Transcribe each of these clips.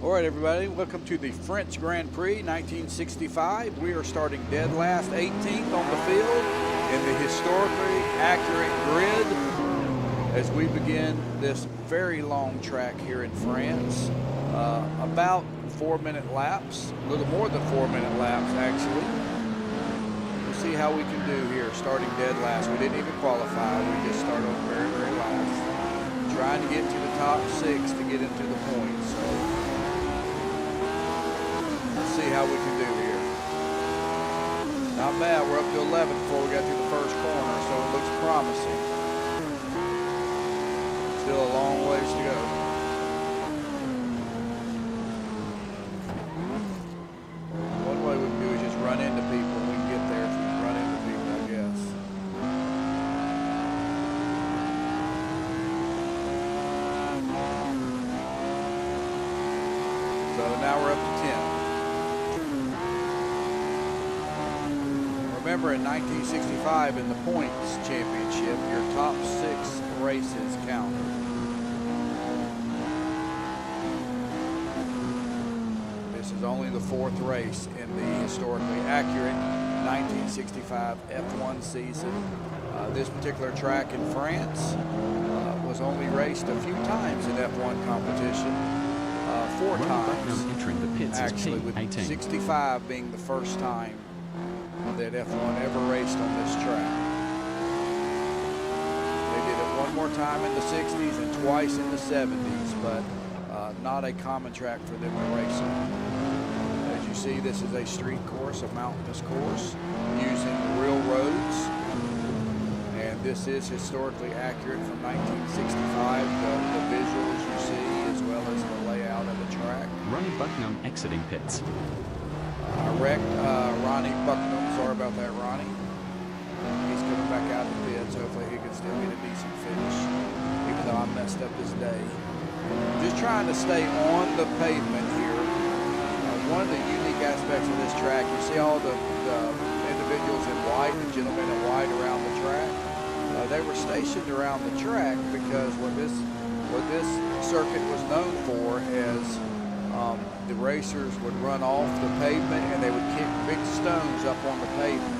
All right, everybody, welcome to the French Grand Prix 1965. We are starting dead last, 18th on the field in the historically accurate grid as we begin this very long track here in France. About 4-minute laps, a little more than 4-minute laps actually. We'll see how we can do here starting dead last. We didn't even qualify, we just started on very, very last. Trying to get to the top 6 to get into the points. So see how we can do here. Not bad, we're up to 11 before we got through the first corner, so it looks promising. Still a long ways to go. One way we can do is just run into people. We can get there if we run into people, I guess. So now we're up to 10. Remember, in 1965, in the points championship, your top 6 races count. This is only the 4th race in the historically accurate 1965 F1 season. This particular track in France was only raced a few times in F1 competition. 4 times, actually, with 65 being the first time that F1 ever raced on this track. They did it one more time in the 60s and twice in the 70s, but not a common track for them to race on. As you see, this is a street course, a mountainous course, using real roads. And this is historically accurate from 1965, the visuals you see, as well as the layout of the track. Ronnie Bucknam exiting pits. I wrecked Ronnie Bucknam. Sorry about that, Ronnie. He's coming back out of the pits. Hopefully he can still get a decent finish, even though I messed up his day. Just trying to stay on the pavement here. One of the unique aspects of this track, you see all the individuals in white, the gentlemen in white around the track. They were stationed around the track because what this circuit was known for is the racers would run off the pavement and they would kick big stones up on the pavement.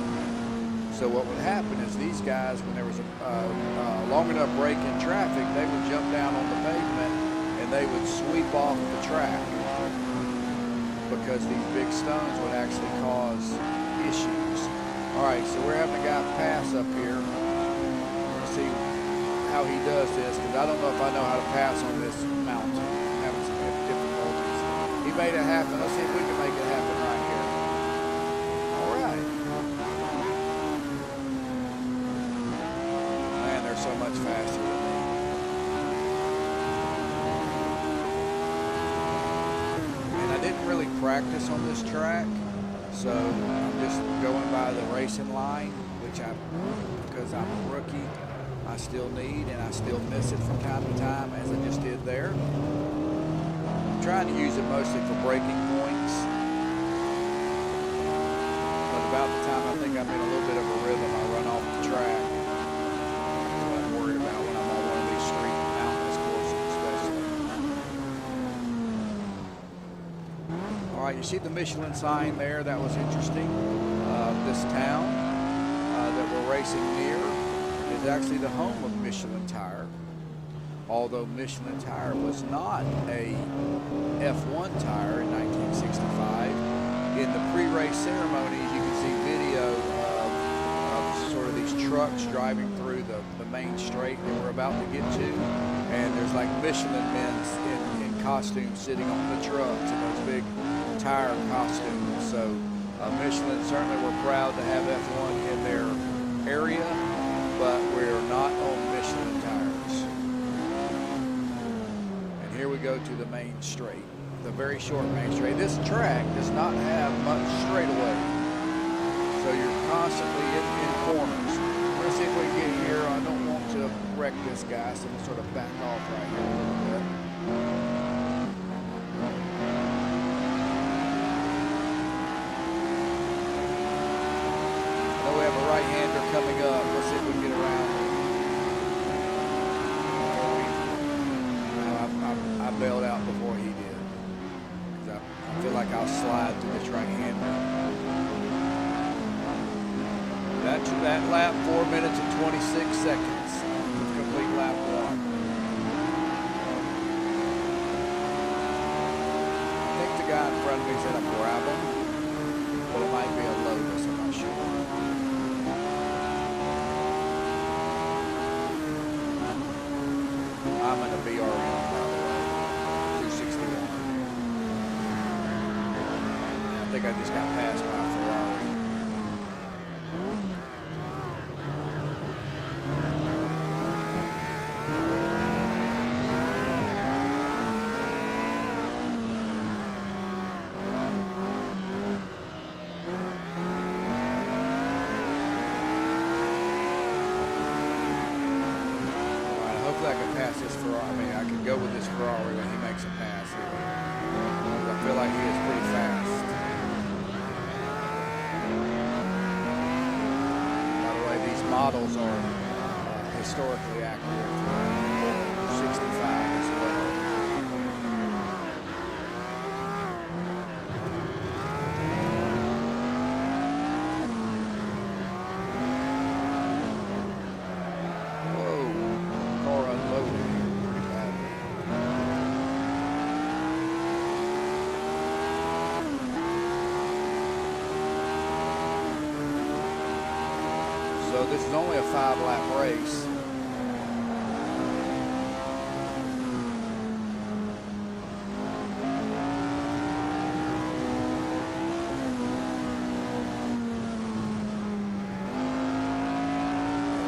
So what would happen is these guys, when there was a long enough break in traffic, they would jump down on the pavement and they would sweep off the track because these big stones would actually cause issues. All right, so we're having a guy pass up here. Let's see how he does this, because I don't know if I know how to pass on this mountain. I'm having some difficulties. He made it happen. Let's see if we can make it happen right here. All right. Man, they're so much faster than me. And I didn't really practice on this track, so I'm just going by the racing line, which because I'm a rookie, I still need, and I still miss it from time to time, as I just did there. Trying to use it mostly for braking points, but about the time I think I'm in a little bit of a rhythm, I run off the track. That's what I'm worried about when I'm on one of these street mountainous courses, especially. All right, you see the Michelin sign there. That was interesting. This town that we're racing near is actually the home of Michelin Tire. Although Michelin Tire was not a F1 tire in 1965. In the pre-race ceremonies, you can see video of sort of these trucks driving through the main straight that we're about to get to. And there's like Michelin men in costumes sitting on the trucks in those big tire costumes. So Michelin certainly were proud to have F1 in their area, but we're not on Michelin tires. Here we go to the main straight, the very short main straight. This track does not have much straightaway, so you're constantly in corners. We're gonna see if we can get here. I don't want to wreck this guy, so I'm gonna sort of back off right here a little bit. I know we have a right-hander coming up. Let's see if we can get around. I bailed out before he did. like I'll slide through this right-hander. That lap, 4 minutes and 26 seconds. Complete lap 1. I think the guy in front of me is in a Brabham, but it might be a Lotus, I'm not sure. I'm in a BRM, by the way, 261. I think I just got passed by a Ferrari. I can pass this Ferrari. I mean, I could go with this Ferrari when he makes a pass here. I feel like he is pretty fast. By the way, these models are historically accurate for 65 as well. So this is only a 5-lap race.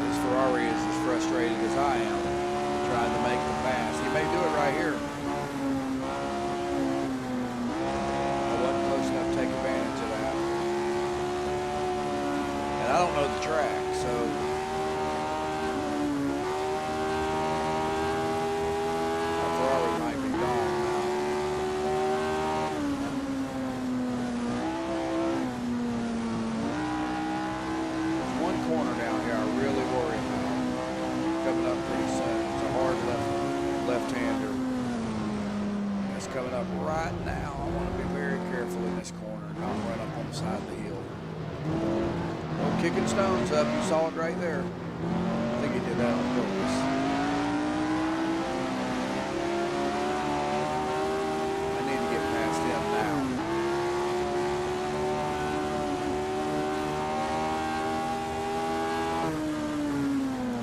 This Ferrari is as frustrated as I am trying to make the pass. He may do it right here. I wasn't close enough to take advantage of that. And I don't know the track. So my Ferrari might be gone now. There's one corner down here I really worry about. Coming up pretty soon. It's a hard left-hander. It's coming up right now. I want to be very careful in this corner and not run up on the side of the hill. Kicking stones up, you saw it right there. I think he did that on purpose. I need to get past him now.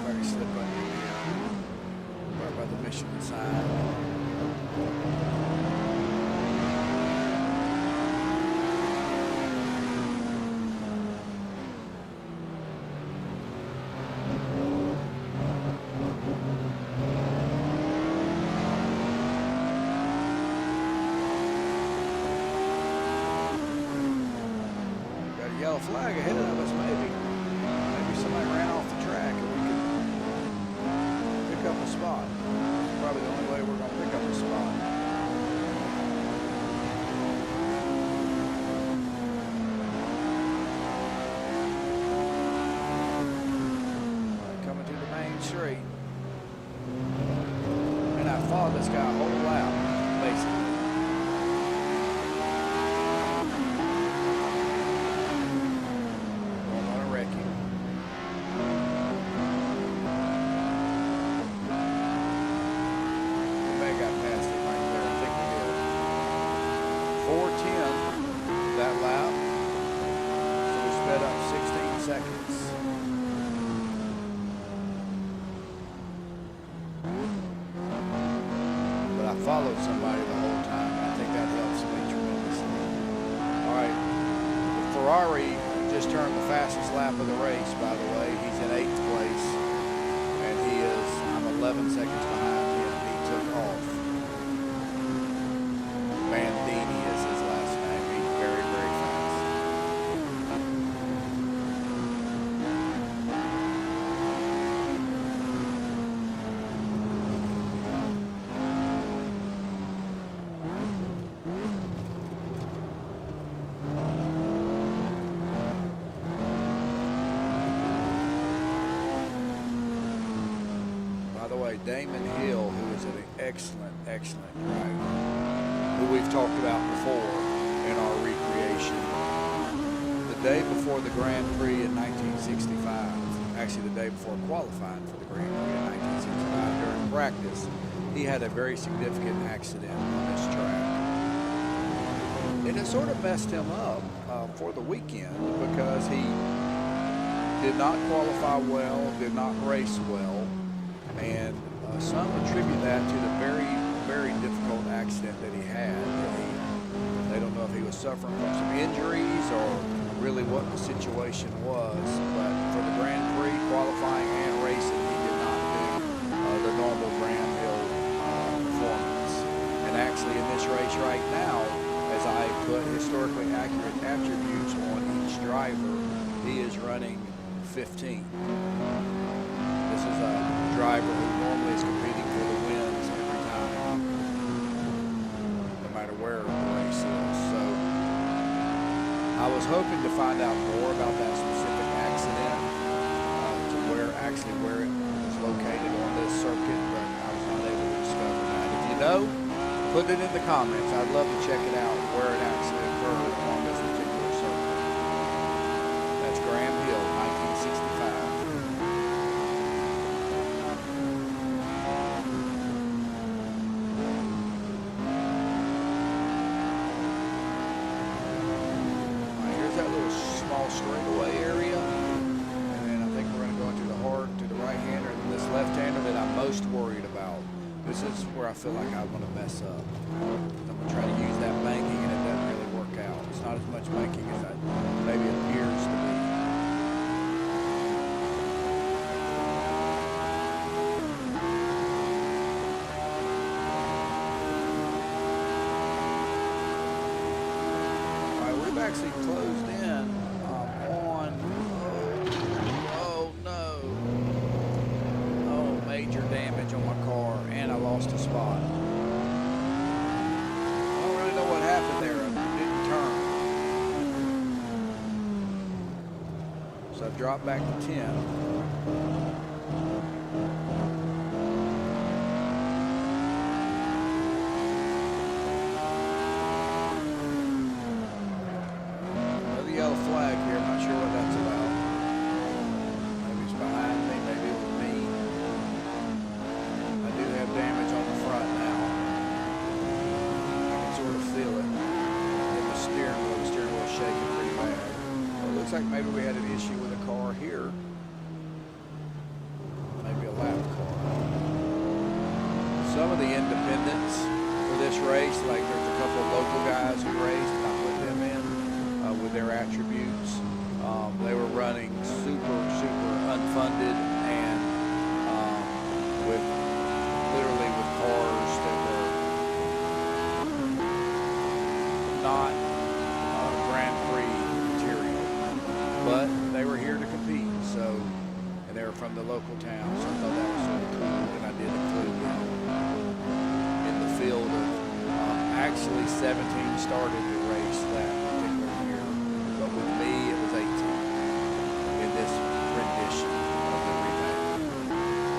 Very slip under here. Right by the Michigan side. Yellow flag ahead of us, maybe somebody ran off the track and we could pick up a spot. That's probably the only way we're going to pick up a spot. Coming to the main street. And I followed this guy a whole lap, basically. That lap, so we sped up 16 seconds. But I followed somebody the whole time, and I think that helps me tremendously. All right, the Ferrari just turned the fastest lap of the race, by the way. He's in 8th place, and I'm 11 seconds behind him. He took off. Bandini is his last name. He's very, very fast. By the way, Damon Hill, who is an excellent driver, who we've talked about before, in our recreation. The day before the Grand Prix in 1965, actually the day before qualifying for the Grand Prix in 1965 during practice, he had a very significant accident on this track. And it sort of messed him up for the weekend because he did not qualify well, did not race well, and some attribute that to the very, very difficult accident that he had. They don't know if he was suffering from some injuries or really what the situation was, but for the Grand Prix qualifying and racing, he did not do the normal Graham Hill performance. And actually in this race right now, as I put historically accurate attributes on each driver, he is running 15. This is a driver who normally is competing for the wins every time, no matter where the race is. So I was hoping to find out more about that specific accident, to where it was located on this circuit, but I was not able to discover that. If you know, put it in the comments. I'd love to check it out where it actually occurred on this particular circuit. That's Graham Hill, 1965. Straightaway area, and then I think we're going to go into the hard to the right-hander, and then this left-hander that I'm most worried about. This is where I feel like I want to mess up. I'm going to try to use that banking, and it doesn't really work out. It's not as much banking as that maybe it appears to be. All right, we've actually closed in major damage on my car, and I lost a spot. I don't really know what happened there. I didn't turn. So I've dropped back to 10. Another yellow flag here. I'm not sure what that's about. Maybe it's behind me, maybe it was me. Damage on the front now. I can sort of feel it in the steering wheel. The steering wheel is shaking pretty bad. Well, it looks like maybe we had an issue with a car here. Maybe a lap car. Some of the independents for this race, like there's a couple of local guys who raced, and I put them in with their attributes. They were running super unfunded and with literally with cars that were not Grand Prix material, but they were here to compete. So, and they were from the local town, so I thought that was sort of cool, and I did include them in the field of actually 17 started the race that particular year, but with me it was 18 in this rendition of the relay.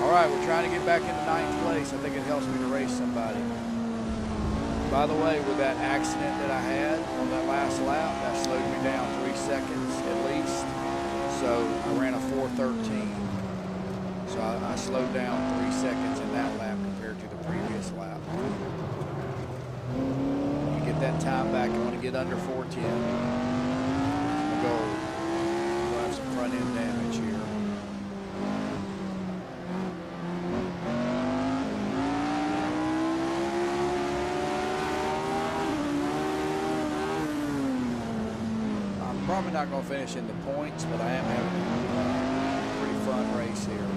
All right, we're trying to get back into 9th place. I think it helps me to race somebody. By the way, with that accident that I had on that last lap, that slowed me down 3 seconds at least. So I ran a 4:13. So I slowed down 3 seconds in that lap compared to the previous lap. You get that time back, I want to get under 4:10. My goal. We'll have some front end damage here. Probably not going to finish in the points, but I am having a pretty fun race here.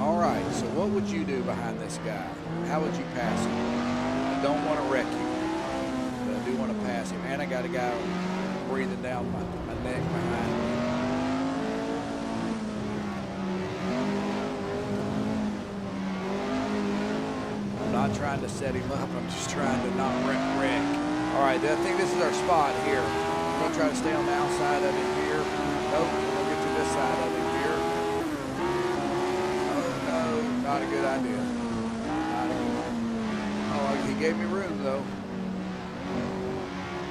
All right, so what would you do behind this guy? How would you pass him? I don't want to wreck him, but I do want to pass him. And I got a guy breathing down my neck behind me. I'm not trying to set him up. I'm just trying to not wreck. All right, I think this is our spot here. I'm going to try to stay on the outside of him here. Nope, we'll get to this side of him here. Oh, no, not a good idea. Not a good idea. Oh, he gave me room though.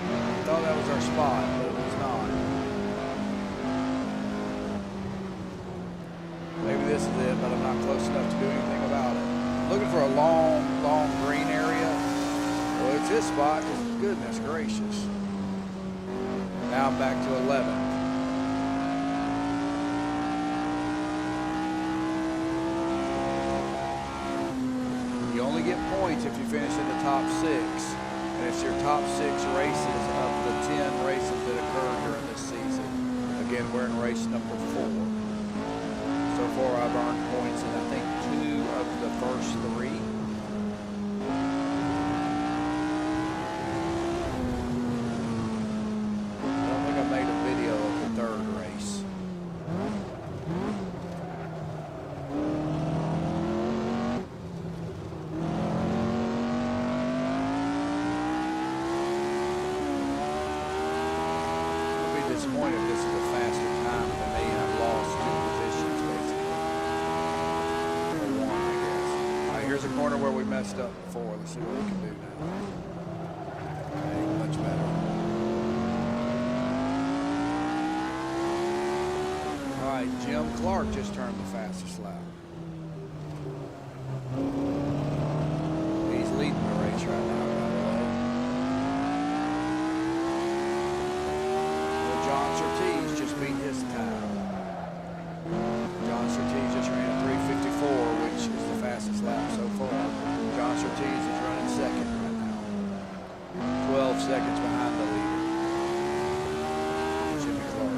I thought that was our spot, but it was not. Maybe this is it, but I'm not close enough to do anything about it. Looking for a long, long green area. Well, it's his spot. Goodness gracious. Now I'm back to 11th. You only get points if you finish in the top 6. And it's your top 6 races of the 10 races that occurred during this season. Again, we're in race number 4. So far I've earned points in I think 2 of the first 3. I don't think I made a video of the 3rd race. Disappointed if this is a faster time for me and I've lost 2 positions basically. Or 1, I guess. Alright, here's a corner where we messed up before. Let's see what we can do now. Okay, much better. Alright, Jim Clark just turned the fastest lap. He's leading the race right now, by the way. John Surtees just beat his time. John Surtees just ran a 3:54, which is the fastest lap so far. John Surtees is running 2nd right now. 12 seconds behind the leader, Jimmy Clark.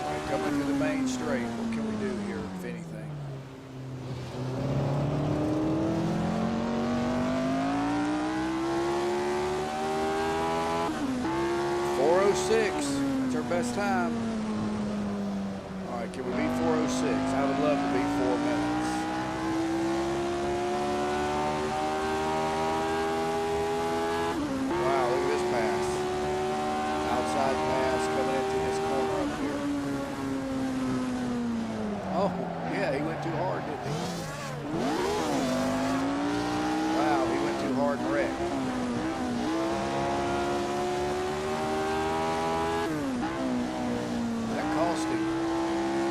All right, coming through the main straight. What can we do here, if anything? That's our best time. All right, can we beat 4:06? I would love to beat 4 minutes. Wow, look at this pass. Outside pass coming into this corner up here. Oh, yeah, he went too hard, didn't he? Wow, he went too hard and wrecked.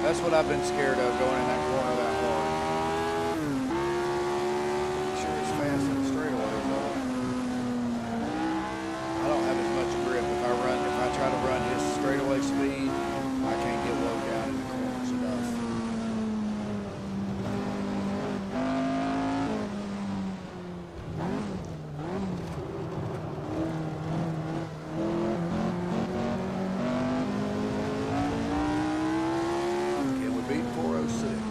That's what I've been scared of, going in that corner that hard. Sure it's fast in the straightaway though. I don't have as much grip. If I try to run his straightaway speed, I can't get low down in the corners enough. Beat 4:06.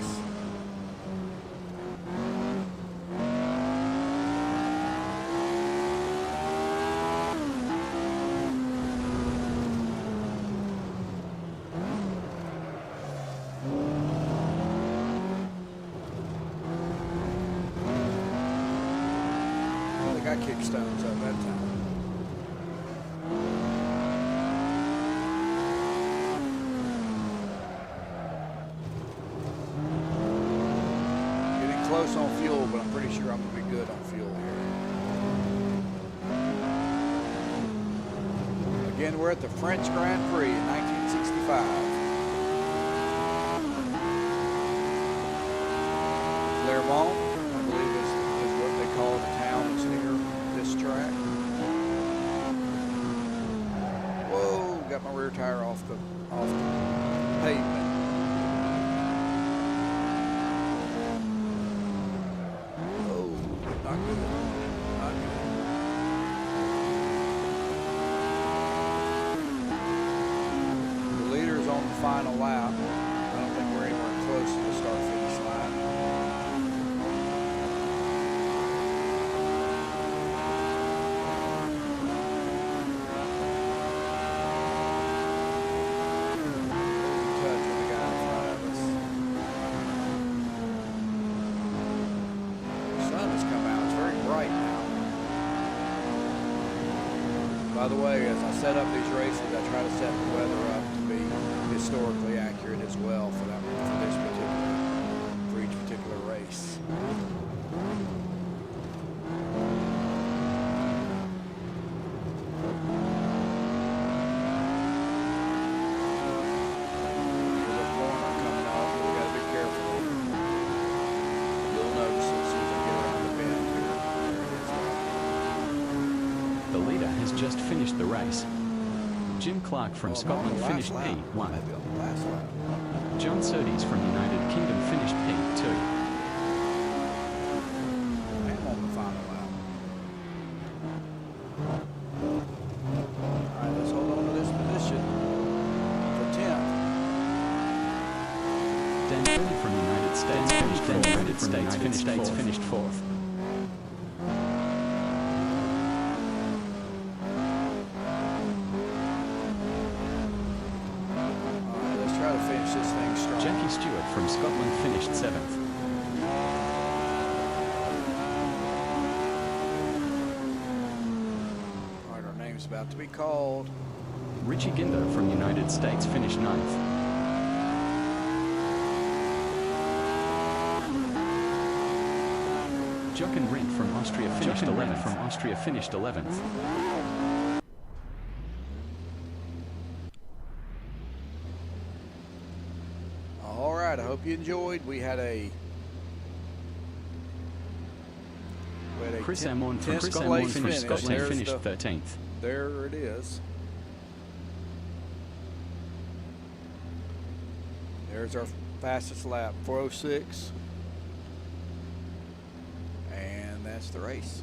I think I kicked stones up that time. Close on fuel, but I'm pretty sure I'm going to be good on fuel here. Again, we're at the French Grand Prix in 1965. Clermont, I believe is what they call the town that's near this track. Whoa, got my rear tire off the pavement. Not good. Not good. The leader is on the final lap. I don't think we're anywhere close to the start-finish line. Touch with the guy in front of us. The sun has come out. It's very bright now. By the way, as I set up these races, I try to set the weather up to be historically accurate as well for each particular race. just finished the race. Jim Clark from Well, Scotland on the finished last lap. P1. Maybe on the last lap. John Surtees from United Kingdom finished P2. And on the final lap. All right, let's hold on to this position for 10th. Dan Birdie from United States finished fourth. All right, let's try to finish this thing strong. Jackie Stewart from Scotland finished 7th. All right, our name's about to be called. Richie Gindo from United States finished 9th. Jochen Rindt from Austria finished 11th. All right, I hope you enjoyed. We had a Chris Amon from 10th Scotland place finished finish. 13th. There it is. There's our fastest lap, 4:06. And that's the race.